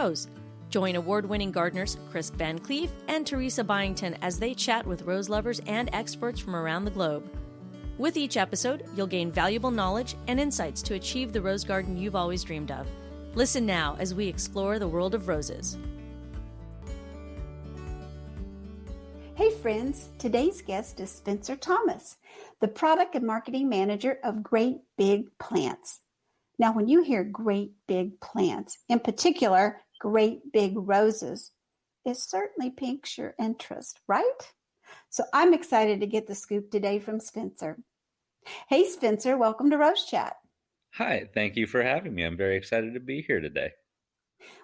Rose. Join award-winning gardeners Chris VanCleave and Teresa Byington as they chat with rose lovers and experts from around the globe. With each episode, you'll gain valuable knowledge and insights to achieve the rose garden you've always dreamed of. Listen now as we explore the world of roses. Hey friends, today's guest is Spenser Thomas, the Product and Marketing Manager of Great Big Plants. Now, when you hear Great Big Plants, in particular, Great Big Roses, it certainly piques your interest, right? So I'm excited to get the scoop today from Spenser. Hey Spenser, welcome to Rose Chat. Hi, thank you for having me. I'm very excited to be here today.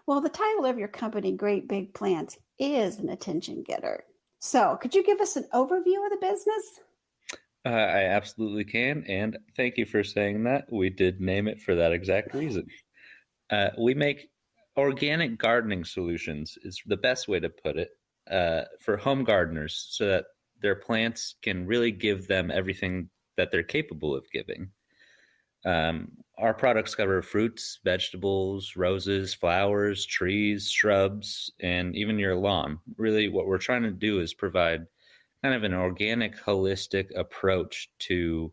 Well, the title of your company, Great Big Plants, is an attention getter. So could you give us an overview of the business? I absolutely can, and thank you for saying that. We did name it for that exact reason. We make organic gardening solutions, is the best way to put it, for home gardeners so that their plants can really give them everything that they're capable of giving. Our products cover fruits, vegetables, roses, flowers, trees, shrubs, and even your lawn. Really, what we're trying to do is provide kind of an organic, holistic approach to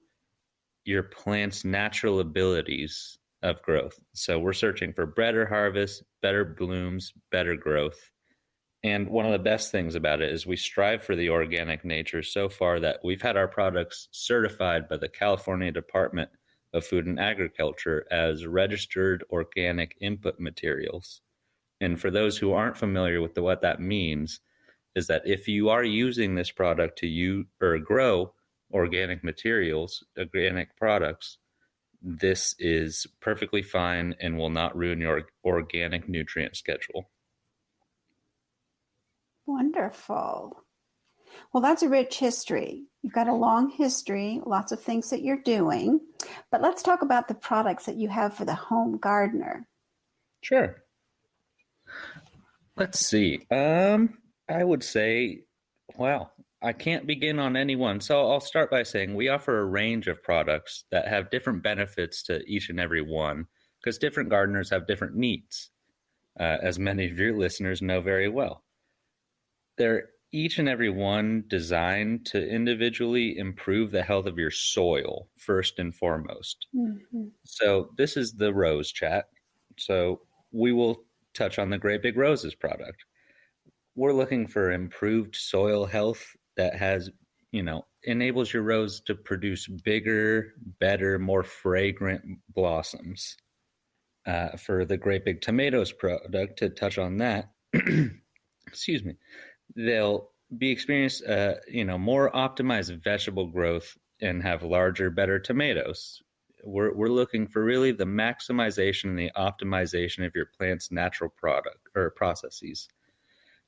your plant's natural abilities of growth. So we're searching for better harvest, better blooms, better growth. And one of the best things about it is we strive for the organic nature so far that we've had our products certified by the California Department of Food and Agriculture as registered organic input materials. And for those who aren't familiar with what that means, is that if you are using this product to use or grow organic materials, organic products, this is perfectly fine and will not ruin your organic nutrient schedule. Wonderful. Well, that's a rich history. You've got a long history, lots of things that you're doing. But let's talk about the products that you have for the home gardener. Sure. Let's see. I would say, well, I can't begin on any one. So I'll start by saying we offer a range of products that have different benefits to each and every one, because different gardeners have different needs, as many of your listeners know very well. They're each and every one designed to individually improve the health of your soil, first and foremost. Mm-hmm. So this is the Rose Chat. So we will touch on the Great Big Roses product. We're looking for improved soil health that has, enables your rose to produce bigger, better, more fragrant blossoms. For the Great Big Tomatoes product, to touch on that, excuse me, they'll be experienced, more optimized vegetable growth and have larger, better tomatoes. We're looking for really the maximization and the optimization of your plant's natural product or processes.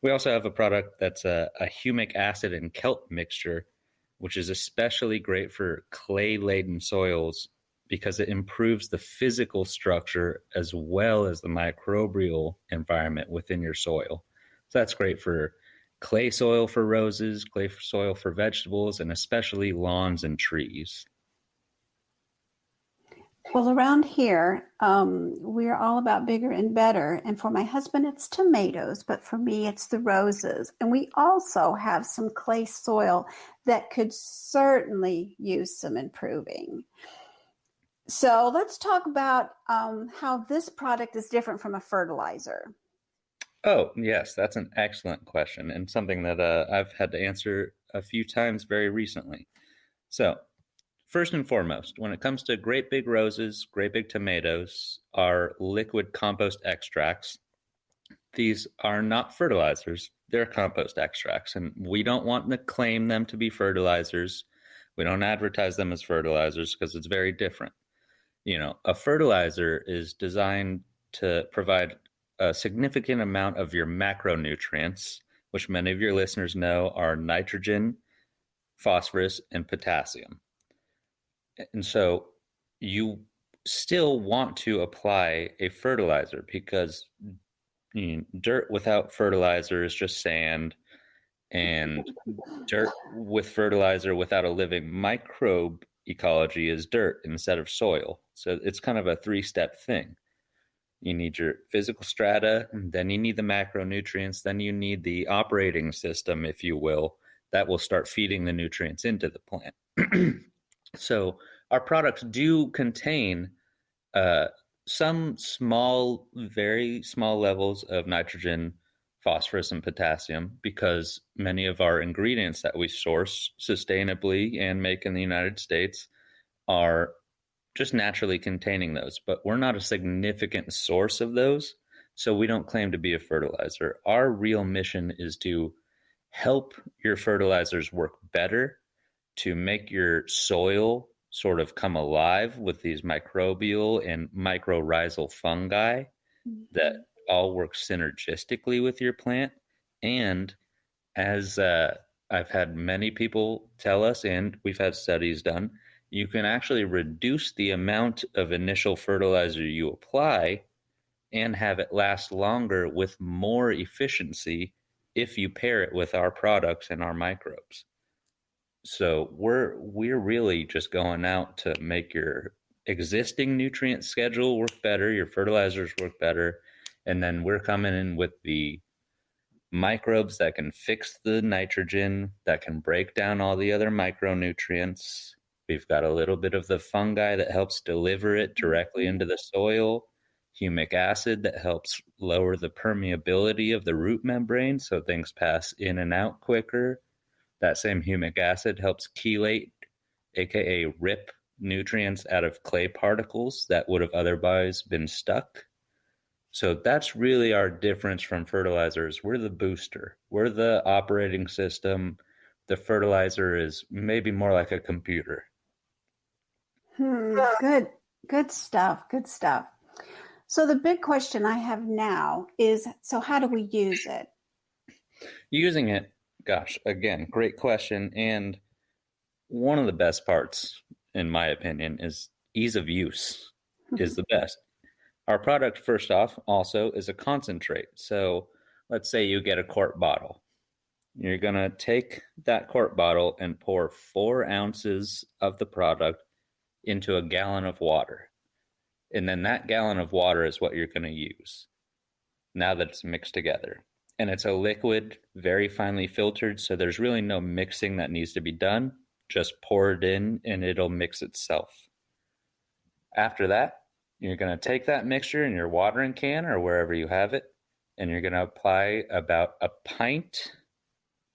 We also have a product that's a humic acid and kelp mixture, which is especially great for clay-laden soils because it improves the physical structure as well as the microbial environment within your soil. So that's great for clay soil for roses, clay soil for vegetables, and especially lawns and trees. Well, around here, we're all about bigger and better. And for my husband, it's tomatoes, but for me, it's the roses. And we also have some clay soil that could certainly use some improving. So let's talk about how this product is different from a fertilizer. Oh, yes, that's an excellent question and something that I've had to answer a few times very recently. So, first and foremost, when it comes to Great Big Roses, Great Big Tomatoes, are liquid compost extracts. These are not fertilizers, they're compost extracts, and we don't want to claim them to be fertilizers. We don't advertise them as fertilizers because it's very different. A fertilizer is designed to provide a significant amount of your macronutrients, which many of your listeners know are nitrogen, phosphorus, and potassium. And so you still want to apply a fertilizer because dirt without fertilizer is just sand, and dirt with fertilizer without a living microbe ecology is dirt instead of soil. So it's kind of a three-step thing. You need your physical strata, and then you need the macronutrients, then you need the operating system, if you will, that will start feeding the nutrients into the plant. So our products do contain some small, very small levels of nitrogen, phosphorus, and potassium, because many of our ingredients that we source sustainably and make in the United States are just naturally containing those, but we're not a significant source of those, so we don't claim to be a fertilizer. Our real mission is to help your fertilizers work better, to make your soil sort of come alive with these microbial and mycorrhizal fungi that all work synergistically with your plant. And as I've had many people tell us, and we've had studies done, you can actually reduce the amount of initial fertilizer you apply and have it last longer with more efficiency if you pair it with our products and our microbes. So we're really just going out to make your existing nutrient schedule work better, your fertilizers work better, and then we're coming in with the microbes that can fix the nitrogen, that can break down all the other micronutrients. We've got a little bit of the fungi that helps deliver it directly into the soil, humic acid that helps lower the permeability of the root membrane so things pass in and out quicker. That same humic acid helps chelate, aka rip nutrients out of clay particles that would have otherwise been stuck. So that's really our difference from fertilizers. We're the booster. We're the operating system. The fertilizer is maybe more like a computer. Good stuff. Good stuff. So the big question I have now is, so how do we use it? Using it, gosh, again, great question. And one of the best parts, in my opinion, is ease of use is the best. Our product, first off, also is a concentrate. So let's say you get a quart bottle. You're going to take that quart bottle and pour 4 ounces of the product into a gallon of water. And then that gallon of water is what you're going to use now that it's mixed together. And it's a liquid, very finely filtered, so there's really no mixing that needs to be done. Just pour it in and it'll mix itself. After that, you're going to take that mixture in your watering can or wherever you have it, and you're going to apply about a pint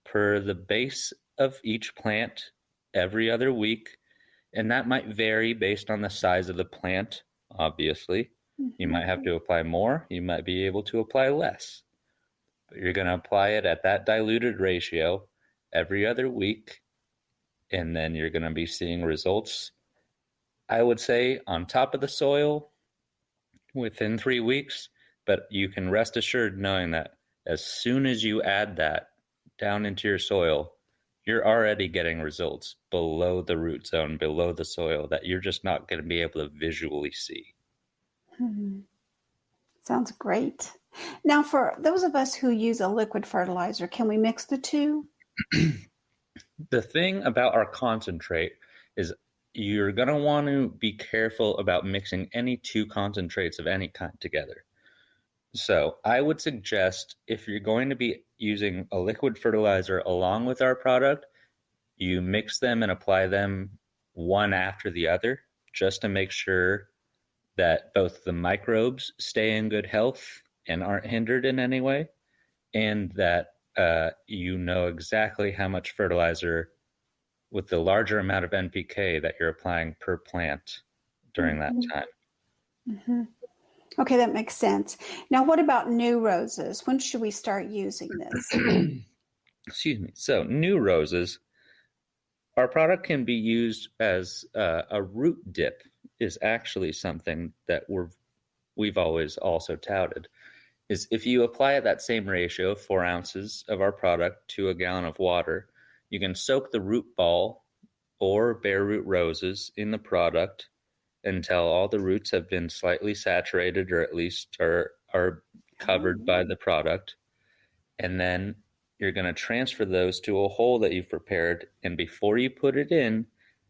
per the base of each plant every other week. And that might vary based on the size of the plant, obviously. You might have to apply more. You might be able to apply less. But you're going to apply it at that diluted ratio every other week. And then you're going to be seeing results, I would say, on top of the soil within 3 weeks. But you can rest assured knowing that as soon as you add that down into your soil, you're already getting results below the root zone, below the soil, that you're just not going to be able to visually see. Sounds great. Now, for those of us who use a liquid fertilizer, can we mix the two? The thing about our concentrate is you're going to want to be careful about mixing any 2 concentrates of any kind together. So I would suggest, if you're going to be using a liquid fertilizer along with our product, you mix them and apply them one after the other, just to make sure that both the microbes stay in good health and aren't hindered in any way, and that you know exactly how much fertilizer with the larger amount of NPK that you're applying per plant during that time. Okay, that makes sense. Now, what about new roses? When should we start using this? Excuse me. So new roses, our product can be used as a root dip is actually something that we've always also touted. Is if you apply that same ratio, 4 ounces of our product to a gallon of water, you can soak the root ball or bare root roses in the product until all the roots have been slightly saturated, or at least are covered by the product. And then you're going to transfer those to a hole that you've prepared. And before you put it in,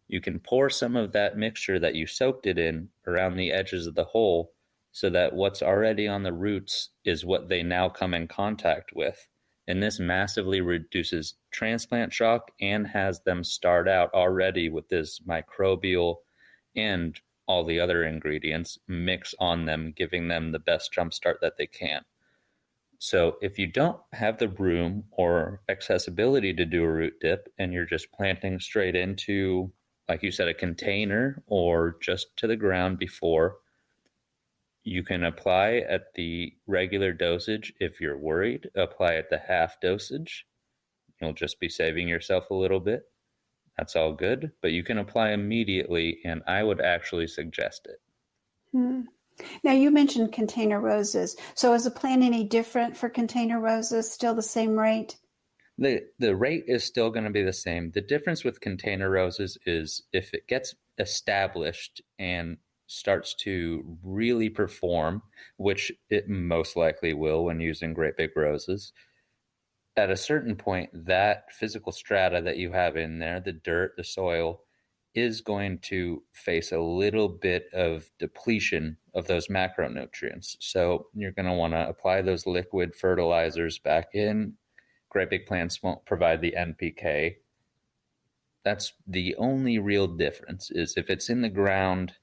you can pour some of that mixture that you soaked it in around the edges of the hole so that what's already on the roots is what they now come in contact with. And this massively reduces transplant shock and has them start out already with this microbial and all the other ingredients mix on them, giving them the best jump start that they can. So if you don't have the room or accessibility to do a root dip and you're just planting straight into, like you said, a container or just to the ground before, you can apply at the regular dosage. If you're worried, apply at the half dosage. You'll just be saving yourself a little bit. That's all good, but you can apply immediately, and I would actually suggest it. Now, you mentioned container roses. So is the plan any different for container roses? Still the same rate? The rate is still going to be the same. The difference with container roses is if it gets established and starts to really perform, which it most likely will when using great big roses, at a certain point, that physical strata that you have in there, the dirt, the soil, is going to face a little bit of depletion of those macronutrients. So you're going to want to apply those liquid fertilizers back in. Great big plants won't provide the NPK. That's the only real difference, is if it's in the ground,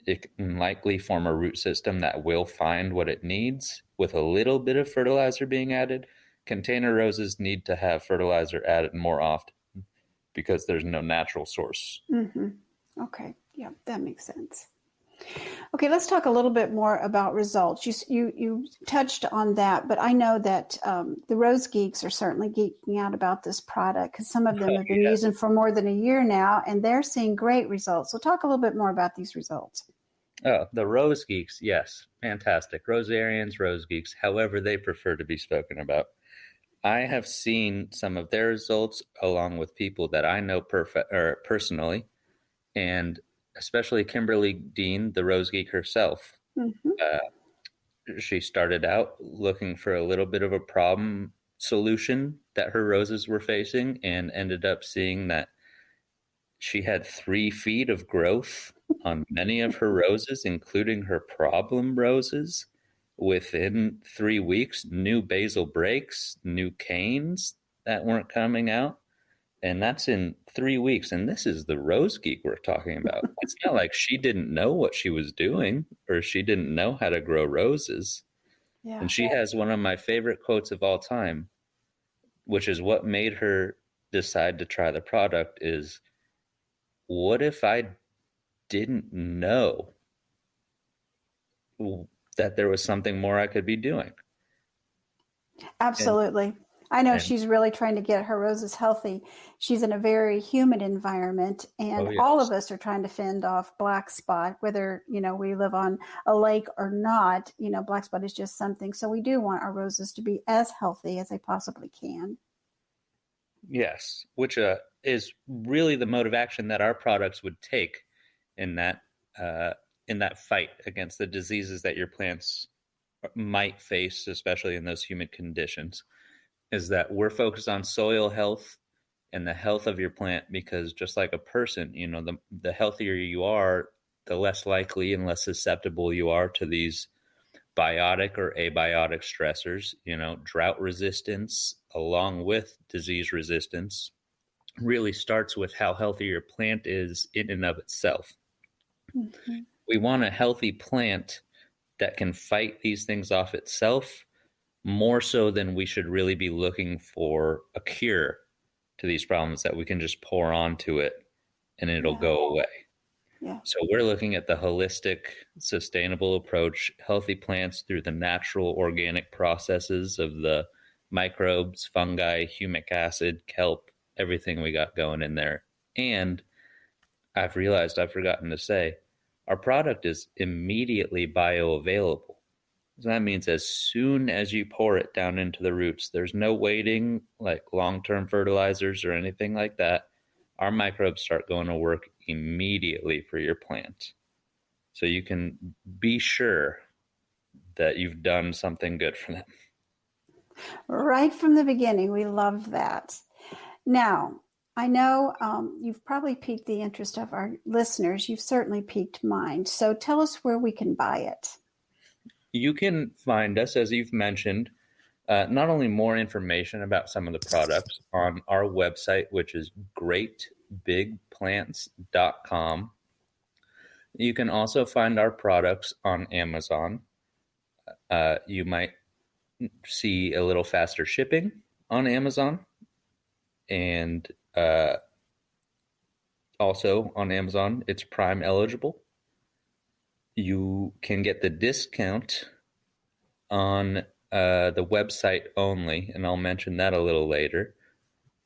it can likely form a root system that will find what it needs with a little bit of fertilizer being added. Container roses need to have fertilizer added more often because there's no natural source. Okay. Yeah, that makes sense. Okay, let's talk a little bit more about results. You touched on that, but I know that the rose geeks are certainly geeking out about this product because some of them have been using for more than a year now, and they're seeing great results. So talk a little bit more about these results. Oh, the rose geeks, yes, fantastic. Rosarians, rose geeks, however they prefer to be spoken about. I have seen some of their results along with people that I know personally, and especially Kimberly Dean, the Rose Geek herself. She started out looking for a little bit of a problem solution that her roses were facing and ended up seeing that she had 3 feet of growth on many of her roses, including her problem roses. Within 3 weeks, new basal breaks, new canes that weren't coming out. And that's in 3 weeks. And this is the rose geek we're talking about. It's not like she didn't know what she was doing or she didn't know how to grow roses. Yeah. And she has one of my favorite quotes of all time, which is what made her decide to try the product, is, what if I didn't know that there was something more I could be doing? Absolutely. I know she's really trying to get her roses healthy. She's in a very humid environment, and all of us are trying to fend off black spot, whether, we live on a lake or not. Black spot is just something. So we do want our roses to be as healthy as they possibly can. Yes, which is really the mode of action that our products would take in that fight against the diseases that your plants might face, especially in those humid conditions, is that we're focused on soil health and the health of your plant, because just like a person, the healthier you are, the less likely and less susceptible you are to these biotic or abiotic stressors. Drought resistance along with disease resistance really starts with how healthy your plant is in and of itself. We want a healthy plant that can fight these things off itself, more so than we should really be looking for a cure to these problems that we can just pour onto it and it'll go away. So we're looking at the holistic, sustainable approach, healthy plants through the natural organic processes of the microbes, fungi, humic acid, kelp, everything we got going in there. And I've realized I've forgotten to say, our product is immediately bioavailable. So that means as soon as you pour it down into the roots, there's no waiting like long-term fertilizers or anything like that. Our microbes start going to work immediately for your plant. So you can be sure that you've done something good for them. Right from the beginning. We love that. Now, I know you've probably piqued the interest of our listeners. You've certainly piqued mine. So tell us where we can buy it. You can find us, as you've mentioned, not only more information about some of the products on our website, which is greatbigplants.com. You can also find our products on Amazon. You might see a little faster shipping on Amazon. And also on Amazon, it's Prime eligible. You can get the discount on the website only, and I'll mention that a little later.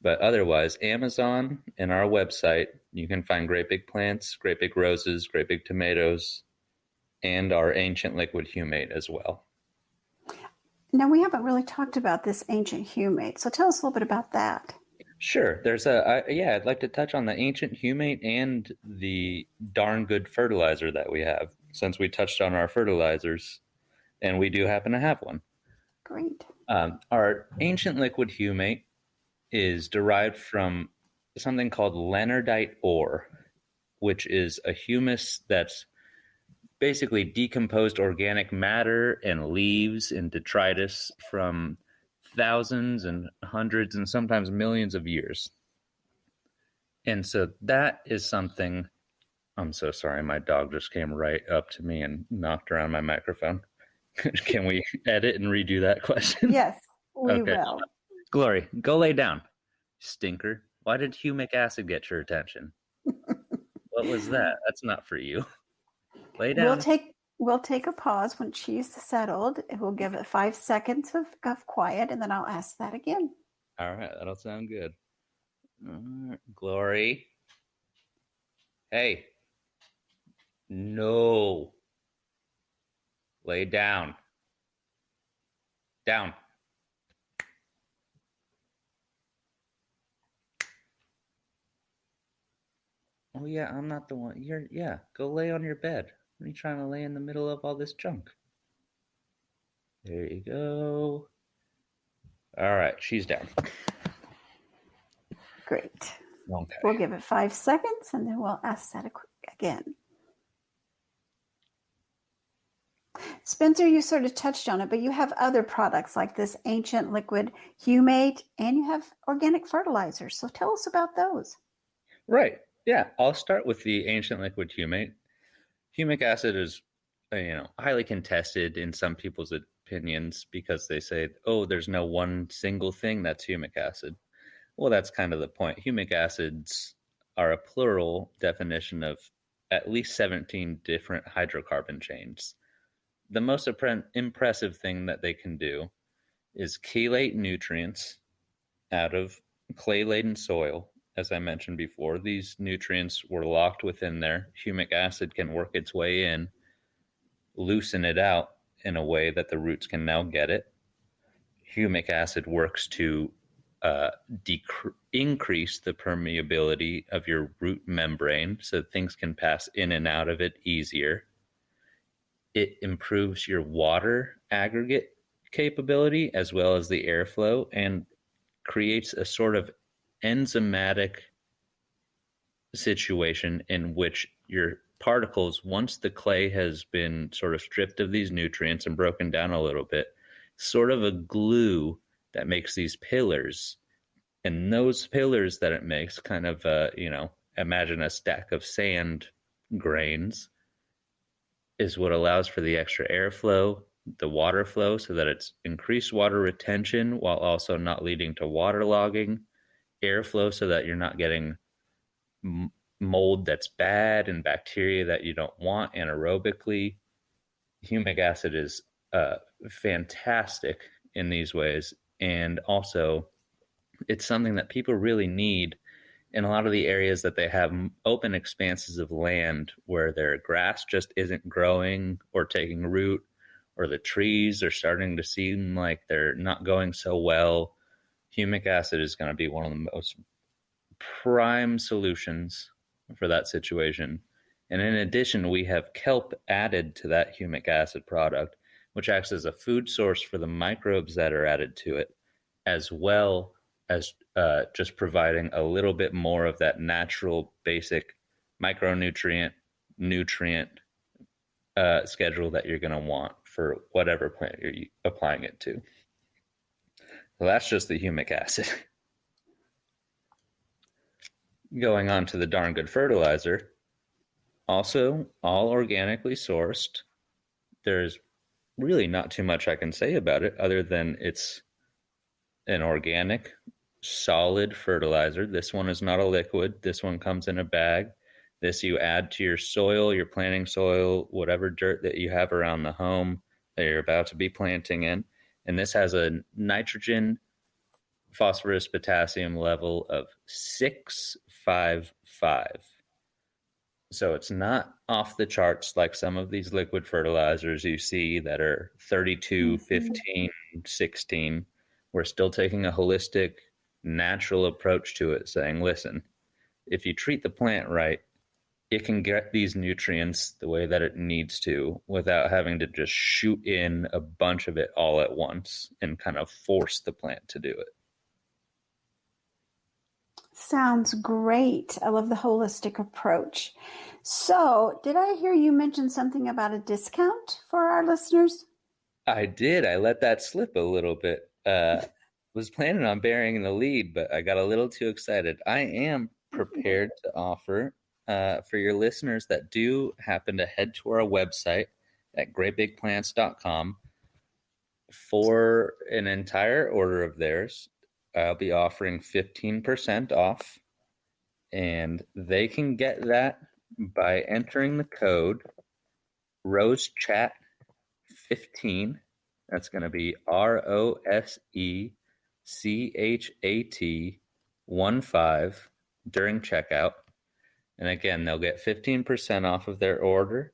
But otherwise, Amazon and our website, you can find Great Big Plants, Great Big Roses, Great Big Tomatoes, and our ancient liquid humate as well. Now, we haven't really talked about this ancient humate, so tell us a little bit about that. Sure. I'd like to touch on the ancient humate and the darn good fertilizer that we have, since we touched on our fertilizers, and we do happen to have one. Great. Our ancient liquid humate is derived from something called Leonardite ore, which is a humus that's basically decomposed organic matter and leaves and detritus from thousands and hundreds and sometimes millions of years. And so that is something. I'm so sorry, my dog just came right up to me and knocked around my microphone. Can we edit and redo that question? Yes, we will. Glory, go lay down, stinker. Why did humic acid get your attention? What was that? That's not for you. Lay down. We'll take a pause when she's settled. We'll give it 5 seconds of quiet, and then I'll ask that again. All right, that'll sound good. Glory. Hey. No. Lay down. Down. Oh, yeah, I'm not the one. Go lay on your bed. What are you trying to lay in the middle of all this junk? There you go. All right, she's down. Great. Okay. We'll give it 5 seconds, and then we'll ask that again. Spenser, you sort of touched on it, but you have other products like this ancient liquid humate, and you have organic fertilizers. So tell us about those. Right. Yeah, I'll start with the ancient liquid humate. Humic acid is, highly contested in some people's opinions because they say, oh, there's no one single thing that's humic acid. Well, that's kind of the point. Humic acids are a plural definition of at least 17 different hydrocarbon chains. The most impressive thing that they can do is chelate nutrients out of clay-laden soil. As I mentioned before, these nutrients were locked within there. Humic acid can work its way in, loosen it out in a way that the roots can now get it. Humic acid works to increase the permeability of your root membrane so things can pass in and out of it easier. It improves your water aggregate capability as well as the airflow and creates a sort of enzymatic situation in which your particles, once the clay has been sort of stripped of these nutrients and broken down a little bit, sort of a glue that makes these pillars. And those pillars that it makes, kind of, imagine a stack of sand grains, is what allows for the extra airflow, the water flow, so that it's increased water retention while also not leading to waterlogging, airflow so that you're not getting mold that's bad and bacteria that you don't want anaerobically. Humic acid is fantastic in these ways, and also it's something that people really need in a lot of the areas that they have open expanses of land where their grass just isn't growing or taking root, or the trees are starting to seem like they're not going so well. Humic acid is going to be one of the most prime solutions for that situation. And in addition, we have kelp added to that humic acid product, which acts as a food source for the microbes that are added to it, as well as just providing a little bit more of that natural basic nutrient schedule that you're going to want for whatever plant you're applying it to. So that's just the humic acid. Going on to the darn good fertilizer, also all organically sourced. There's really not too much I can say about it other than it's an organic, solid fertilizer. This one is not a liquid. This one comes in a bag. This you add to your soil, your planting soil, whatever dirt that you have around the home that you're about to be planting in. And this has a nitrogen, phosphorus, potassium level of 655. So it's not off the charts like some of these liquid fertilizers you see that are 32, 15, 16. We're still taking a holistic, natural approach to it, saying, listen, if you treat the plant right, it can get these nutrients the way that it needs to without having to just shoot in a bunch of it all at once and kind of force the plant to do it. Sounds great. I love the holistic approach. So, did I hear you mention something about a discount for our listeners? I did. I let that slip a little bit. Was planning on bearing the lead, but I got a little too excited. I am prepared to offer for your listeners that do happen to head to our website at greatbigplants.com for an entire order of theirs. I'll be offering 15% off, and they can get that by entering the code RoseChat15. That's going to be ROSECHAT 15 during checkout. And again, they'll get 15% off of their order.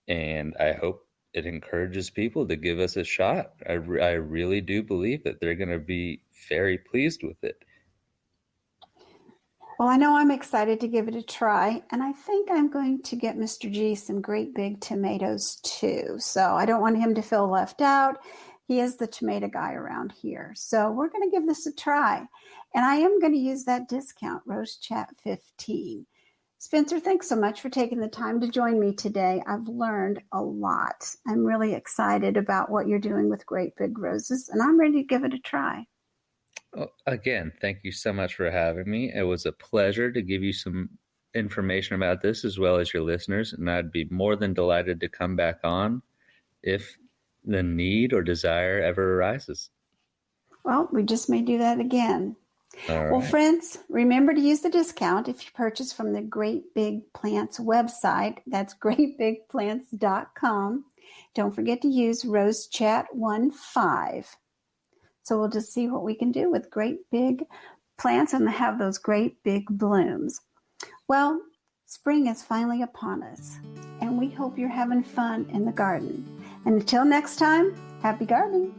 And I hope it encourages people to give us a shot. I really do believe that they're going to be very pleased with it. Well, I know I'm excited to give it a try, and I think I'm going to get Mr. G some great big tomatoes too. So I don't want him to feel left out. He is the tomato guy around here. So we're going to give this a try. And I am going to use that discount, RoseChat15. Spenser, thanks so much for taking the time to join me today. I've learned a lot. I'm really excited about what you're doing with Great Big Roses, and I'm ready to give it a try. Well, again, thank you so much for having me. It was a pleasure to give you some information about this as well as your listeners, and I'd be more than delighted to come back on if the need or desire ever arises. Well, we just may do that again. All right. Well, friends, remember to use the discount if you purchase from the Great Big Plants website. That's greatbigplants.com. Don't forget to use RoseChat15. So we'll just see what we can do with great big plants and have those great big blooms. Well, spring is finally upon us, and we hope you're having fun in the garden. And until next time, happy gardening.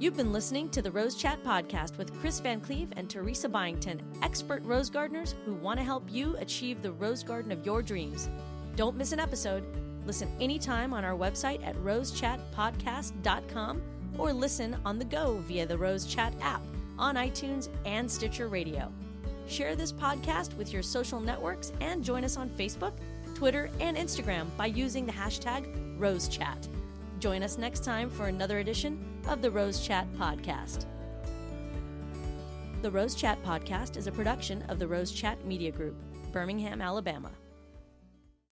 You've been listening to the Rose Chat podcast with Chris VanCleave and Teresa Byington, expert rose gardeners who want to help you achieve the rose garden of your dreams. Don't miss an episode. Listen anytime on our website at rosechatpodcast.com or listen on the go via the Rose Chat app on iTunes and Stitcher Radio. Share this podcast with your social networks and join us on Facebook, Twitter, and Instagram by using the hashtag RoseChat. Join us next time for another edition of the Rose Chat podcast. The Rose Chat podcast is a production of the Rose Chat Media Group, Birmingham, Alabama.